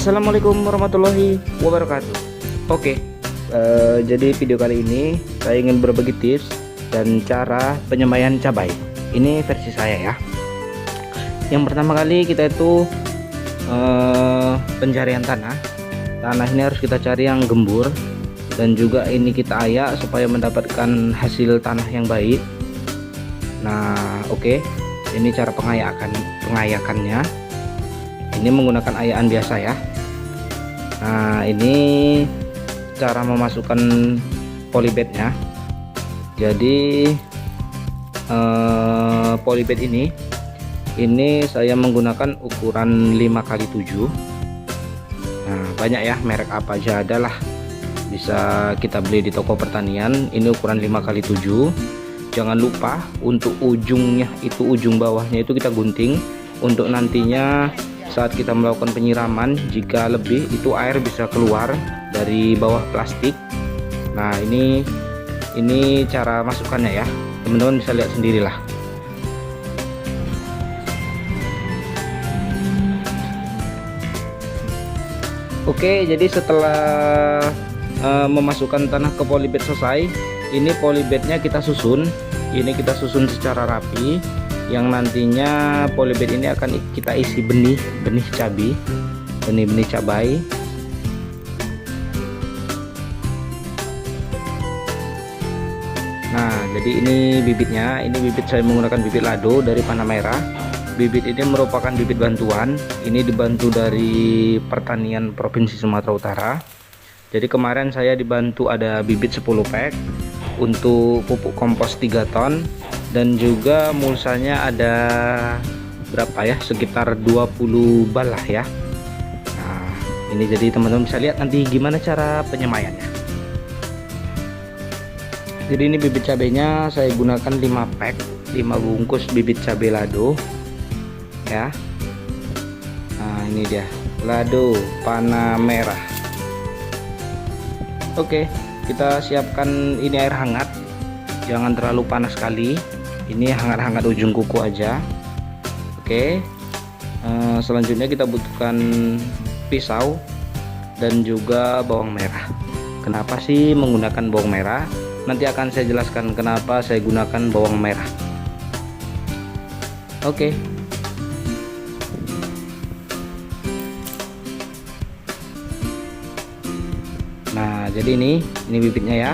Assalamualaikum warahmatullahi wabarakatuh. Oke, jadi video kali ini saya ingin berbagi tips dan cara penyemaian cabai. Ini versi saya ya. Yang pertama kali kita itu pencarian tanah. Tanah ini harus kita cari yang gembur, dan juga ini kita ayak supaya mendapatkan hasil tanah yang baik. Nah, oke, ini cara pengayakannya. Ini menggunakan ayaan biasa ya. Nah, ini cara memasukkan polybagnya. Jadi polybag ini saya menggunakan ukuran 5x7. Nah, banyak ya, merek apa aja adalah bisa kita beli di toko pertanian. Ini ukuran 5x7. Jangan lupa untuk ujungnya itu, ujung bawahnya itu kita gunting untuk nantinya saat kita melakukan penyiraman, jika lebih itu air bisa keluar dari bawah plastik. Nah, ini cara masukkannya ya, teman-teman bisa lihat sendirilah. Oke, jadi setelah memasukkan tanah ke polybag selesai, ini polybagnya kita susun. Ini kita susun secara rapi, yang nantinya polybag ini akan kita isi benih cabai. Nah, jadi ini bibitnya. Ini bibit saya menggunakan bibit lado dari Panah Merah. Bibit ini merupakan bibit bantuan. Ini dibantu dari Pertanian Provinsi Sumatera Utara. Jadi kemarin saya dibantu ada bibit 10 pack untuk pupuk kompos 3 ton, dan juga mulsanya ada berapa ya, sekitar 20 bal lah ya. Nah, ini jadi teman-teman bisa lihat nanti gimana cara penyemaiannya. Jadi ini bibit cabenya saya gunakan 5 pack, 5 bungkus bibit cabai lado ya. Nah, ini dia lado Panah Merah. Oke, kita siapkan ini air hangat, jangan terlalu panas sekali. Ini hangat-hangat ujung kuku aja. Oke, selanjutnya kita butuhkan pisau dan juga bawang merah. Kenapa sih menggunakan bawang merah? Nanti akan saya jelaskan kenapa saya gunakan bawang merah. Oke. Nah, jadi ini bibitnya ya.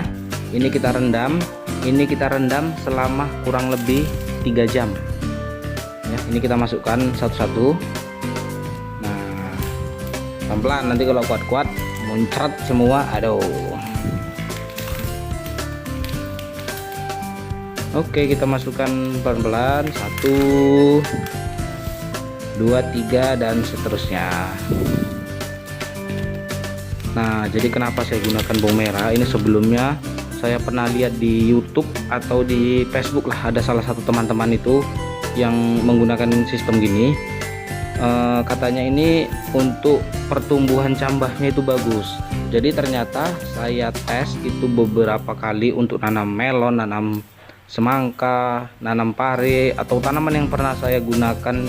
Ini kita rendam. Ini kita rendam selama kurang lebih 3 jam ya. Ini kita masukkan satu-satu. Nah, pelan-pelan, nanti kalau kuat-kuat muncrat semua. Aduh. Oke, kita masukkan pelan-pelan, 1 2 3 dan seterusnya. Nah, jadi kenapa saya gunakan bawang merah? Ini sebelumnya saya pernah lihat di YouTube atau di Facebook lah, ada salah satu teman-teman itu yang menggunakan sistem gini. Katanya ini untuk pertumbuhan cambahnya itu bagus. Jadi ternyata saya tes itu beberapa kali untuk nanam melon, nanam semangka, nanam pare, atau tanaman yang pernah saya gunakan,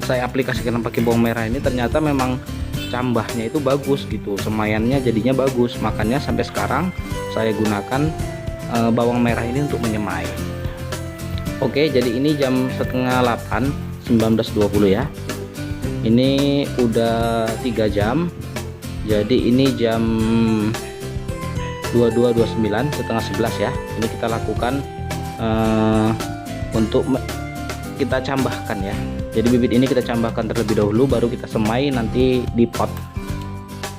saya aplikasikan pakai bawang merah ini, ternyata memang cambahnya itu bagus gitu, semaiannya jadinya bagus. Makanya sampai sekarang saya gunakan bawang merah ini untuk menyemai. Oke, jadi ini jam setengah 8, 19.20 ya. Ini udah 3 jam. Jadi ini jam 22.29, setengah 11 ya. Ini kita lakukan untuk kita cambahkan ya. Jadi bibit ini kita cambahkan terlebih dahulu, baru kita semai nanti di pot.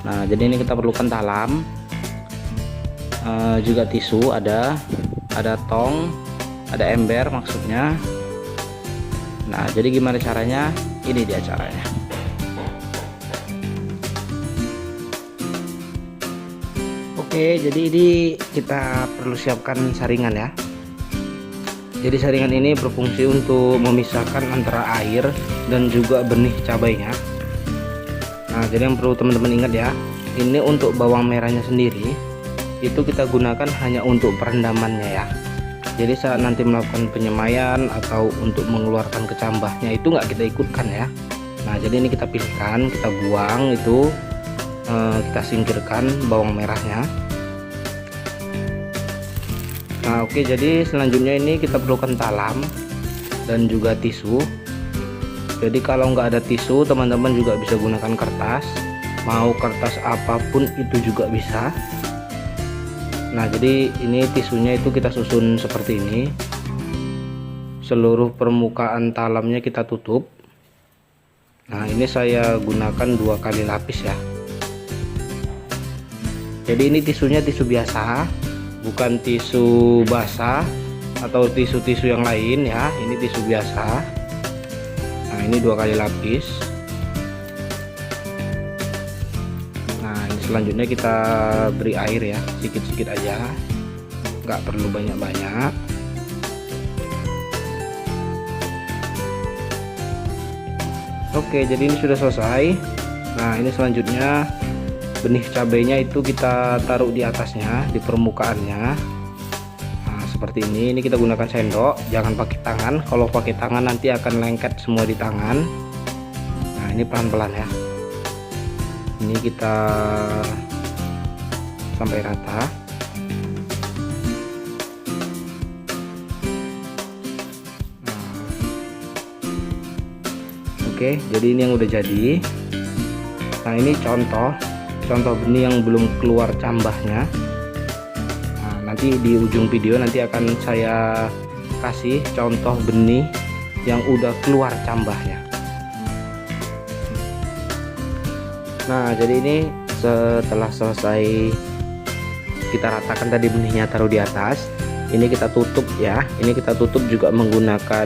Nah, jadi ini kita perlukan talam, juga tisu, ada tong, ada ember maksudnya. Nah, jadi gimana caranya? Ini dia caranya. Oke, jadi ini kita perlu siapkan saringan ya. Jadi saringan ini berfungsi untuk memisahkan antara air dan juga benih cabainya. Nah, jadi yang perlu teman-teman ingat ya, ini untuk bawang merahnya sendiri itu kita gunakan hanya untuk perendamannya ya. Jadi saat nanti melakukan penyemaian atau untuk mengeluarkan kecambahnya itu nggak kita ikutkan ya. Nah, jadi ini kita pilihkan, kita buang itu, kita singkirkan bawang merahnya. Nah, oke, jadi selanjutnya ini kita perlukan talam dan juga tisu. Jadi kalau nggak ada tisu, teman-teman juga bisa gunakan kertas, mau kertas apapun itu juga bisa. Nah, jadi ini tisunya itu kita susun seperti ini, seluruh permukaan talamnya kita tutup. Nah, ini saya gunakan 2 kali lapis ya. Jadi ini tisunya tisu biasa, bukan tisu basah atau tisu-tisu yang lain ya. Ini tisu biasa. Nah, ini 2 kali lapis. Nah, ini selanjutnya kita beri air ya, sedikit-sedikit aja, nggak perlu banyak-banyak. Oke, jadi ini sudah selesai. Nah, ini selanjutnya benih cabenya itu kita taruh di atasnya, di permukaannya. Nah, seperti ini kita gunakan sendok, jangan pakai tangan. Kalau pakai tangan nanti akan lengket semua di tangan. Nah, ini pelan-pelan ya. Ini kita sampai rata. Oke, jadi ini yang udah jadi. Nah, ini contoh benih yang belum keluar cambahnya. Nah, nanti di ujung video nanti akan saya kasih contoh benih yang udah keluar cambahnya. Nah, jadi ini setelah selesai kita ratakan tadi benihnya, taruh di atas. Ini kita tutup ya. Ini kita tutup juga menggunakan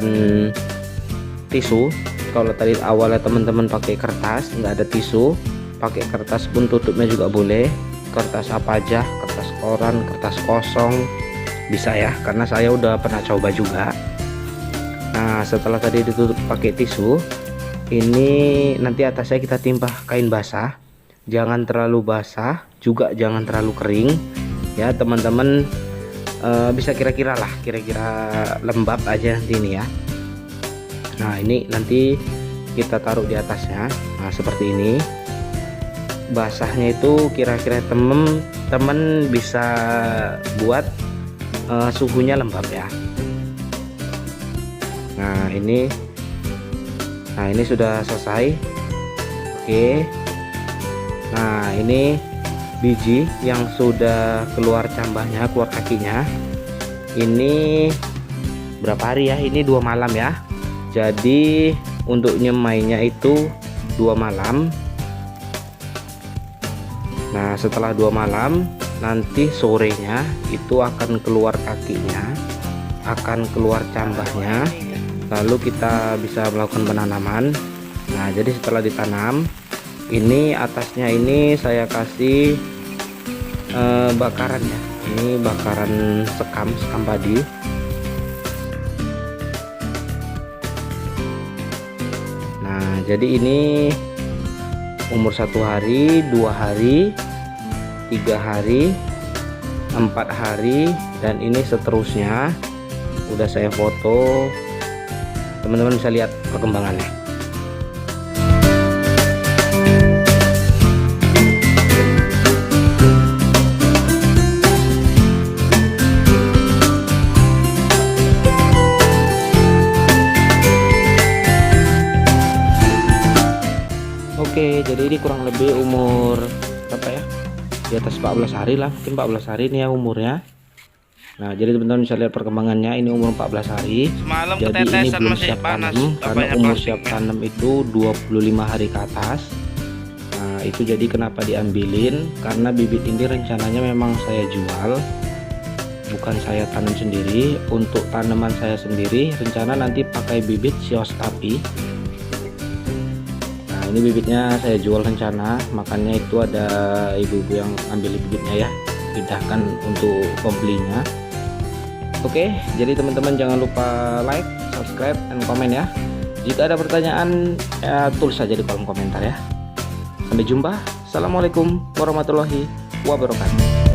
tisu. Kalau tadi awalnya teman-teman pakai kertas, nggak ada tisu, pakai kertas pun tutupnya juga boleh. Kertas apa aja, kertas koran, kertas kosong bisa ya, karena saya udah pernah coba juga. Nah, setelah tadi ditutup pakai tisu, ini nanti atasnya kita timpah kain basah. Jangan terlalu basah, juga jangan terlalu kering ya teman-teman. Bisa kira-kira lembab aja nanti ini ya. Nah, ini nanti kita taruh di atasnya. Nah, seperti ini. Basahnya itu kira-kira temen bisa buat suhunya lembab ya. Nah, ini sudah selesai. Oke. Nah, ini biji yang sudah keluar cambahnya, keluar kakinya. Ini berapa hari ya? Ini 2 malam ya. Jadi untuk nyemainya itu 2 malam. Nah, setelah 2 malam nanti sorenya itu akan keluar kakinya, akan keluar cambahnya, lalu kita bisa melakukan penanaman. Nah, jadi setelah ditanam, ini atasnya ini saya kasih bakaran ya. Ini bakaran sekam padi. Jadi ini umur 1 hari, 2 hari, 3 hari, 4 hari, dan ini seterusnya. Udah saya foto, teman-teman bisa lihat perkembangannya. Oke, jadi ini kurang lebih umur apa ya, di atas 14 hari lah, mungkin 14 hari ini ya umurnya. Nah, jadi teman-teman bisa lihat perkembangannya. Ini umur 14 hari. Semalam jadi ini belum siap panas, tanam, karena umur siap tanam itu 25 hari ke atas. Nah, itu jadi kenapa diambilin, karena bibit ini rencananya memang saya jual, bukan saya tanam sendiri. Untuk tanaman saya sendiri rencana nanti pakai bibit Siostapi. Ini bibitnya saya jual rencana, makanya itu ada ibu-ibu yang ambil bibitnya ya, pindahkan untuk pembelinya. Oke, jadi teman-teman jangan lupa like, subscribe, dan komen ya. Jika ada pertanyaan ya, tulis saja di kolom komentar ya. Sampai jumpa. Assalamualaikum warahmatullahi wabarakatuh.